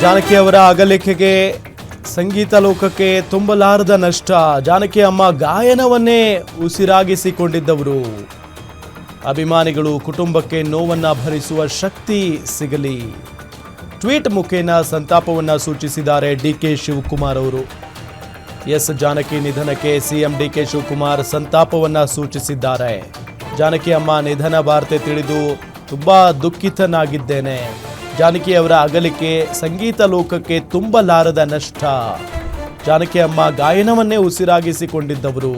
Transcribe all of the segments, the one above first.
ಜಾನಕಿ ಅವರ ಅಗಲಿಕೆಗೆ ಸಂಗೀತ ಲೋಕಕ್ಕೆ ತುಂಬಲಾರದ ನಷ್ಟ. ಜಾನಕಿ ಅಮ್ಮ ಗಾಯನವನ್ನೇ ಉಸಿರಾಗಿಸಿಕೊಂಡಿದ್ದವರು. ಅಭಿಮಾನಿಗಳು ಕುಟುಂಬಕ್ಕೆ ನೋವನ್ನ ಭರಿಸುವ ಶಕ್ತಿ ಸಿಗಲಿ. ಟ್ವೀಟ್ ಮುಖೇನ ಸಂತಾಪವನ್ನ ಸೂಚಿಸಿದ್ದಾರೆ ಡಿಕೆ ಶಿವಕುಮಾರ್ ಅವರು. ಎಸ್ ಜಾನಕಿ ನಿಧನಕ್ಕೆ ಸಿಎಂ ಡಿಕೆ ಶಿವಕುಮಾರ್ ಸಂತಾಪವನ್ನ ಸೂಚಿಸಿದ್ದಾರೆ. ಜಾನಕಿ ಅಮ್ಮ ನಿಧನ ವಾರ್ತೆ ತಿಳಿದು ತುಂಬಾ ದುಃಖಿತನಾಗಿದ್ದೇನೆ. ಜಾನಕಿ ಅವರ ಅಗಲಿಕೆ ಸಂಗೀತ ಲೋಕಕ್ಕೆ ತುಂಬಲಾರದ ನಷ್ಟ. ಜಾನಕಿ ಅಮ್ಮ ಗಾಯನವನ್ನೇ ಉಸಿರಾಗಿಸಿಕೊಂಡಿದ್ದವರು.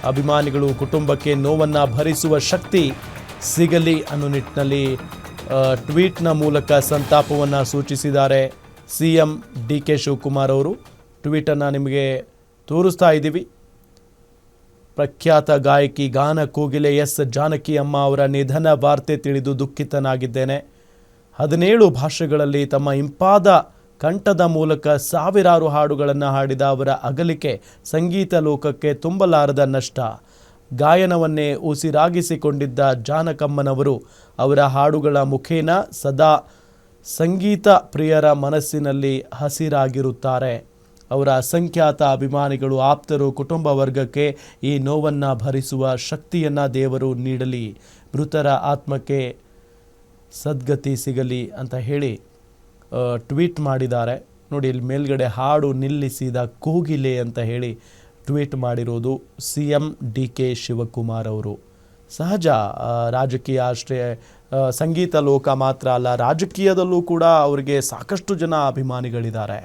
ಅಭಿಮಾನಿಗಳು ಕುಟುಂಬಕ್ಕೆ ನೋವನ್ನ ಭರಿಸುವ ಶಕ್ತಿ ಸಿಗಲಿ ಅನ್ನೋ ನಿಟ್ಟಿನಲ್ಲಿ ಟ್ವೀಟ್ನ ಮೂಲಕ ಸಂತಾಪವನ್ನು ಸೂಚಿಸಿದ್ದಾರೆ ಸಿಎಂ ಡಿಕೆ ಶಿವಕುಮಾರ್ ಅವರು. ಟ್ವೀಟನ್ನು ನಿಮಗೆ ತೋರಿಸ್ತಾ ಇದ್ದೀವಿ. ಪ್ರಖ್ಯಾತ ಗಾಯಕಿ ಗಾನ ಕೋಗಿಲೆ ಎಸ್ ಜಾನಕಿ ಅಮ್ಮ ಅವರ ನಿಧನ ವಾರ್ತೆ ತಿಳಿದು ದುಃಖಿತನಾಗಿದ್ದೇನೆ. 17 ಭಾಷೆಗಳಲ್ಲಿ ತಮ್ಮ ಇಂಪಾದ ಕಂಠದ ಮೂಲಕ ಸಾವಿರಾರು ಹಾಡುಗಳನ್ನು ಹಾಡಿದ ಅವರ ಅಗಲಿಕೆ ಸಂಗೀತ ಲೋಕಕ್ಕೆ ತುಂಬಲಾರದ ನಷ್ಟ. ಗಾಯನವನ್ನೇ ಉಸಿರಾಗಿಸಿಕೊಂಡಿದ್ದ ಜಾನಕಮ್ಮನವರು ಅವರ ಹಾಡುಗಳ ಮುಖೇನ ಸದಾ ಸಂಗೀತ ಪ್ರಿಯರ ಮನಸ್ಸಿನಲ್ಲಿ ಹಸಿರಾಗಿರುತ್ತಾರೆ. ಅವರ ಅಸಂಖ್ಯಾತ ಅಭಿಮಾನಿಗಳು, ಆಪ್ತರು, ಕುಟುಂಬ ವರ್ಗಕ್ಕೆ ಈ ನೋವನ್ನು ಭರಿಸುವ ಶಕ್ತಿಯನ್ನು ದೇವರು ನೀಡಲಿ. ಮೃತರ ಆತ್ಮಕ್ಕೆ ಸದ್ಗತಿ ಸಿಗಲಿ ಅಂತ ಹೇಳಿ ಟ್ವೀಟ್ ಮಾಡಿದ್ದಾರೆ. ನೋಡಿ, ಇಲ್ಲಿ ಮೇಲ್ಗಡೆ ಹಾಡು ನಿಲ್ಲಿಸಿದ ಕೋಗಿಲೆ ಅಂತ ಹೇಳಿ ಟ್ವೀಟ್ ಮಾಡಿರೋದು ಸಿಎಂ ಡಿ ಕೆ ಶಿವಕುಮಾರ್ ಅವರು. ಸಹಜ, ರಾಜಕೀಯ ಅಷ್ಟೇ ಸಂಗೀತ ಲೋಕ ಮಾತ್ರ ಅಲ್ಲ, ರಾಜಕೀಯದಲ್ಲೂ ಕೂಡ ಅವರಿಗೆ ಸಾಕಷ್ಟು ಜನ ಅಭಿಮಾನಿಗಳಿದ್ದಾರೆ.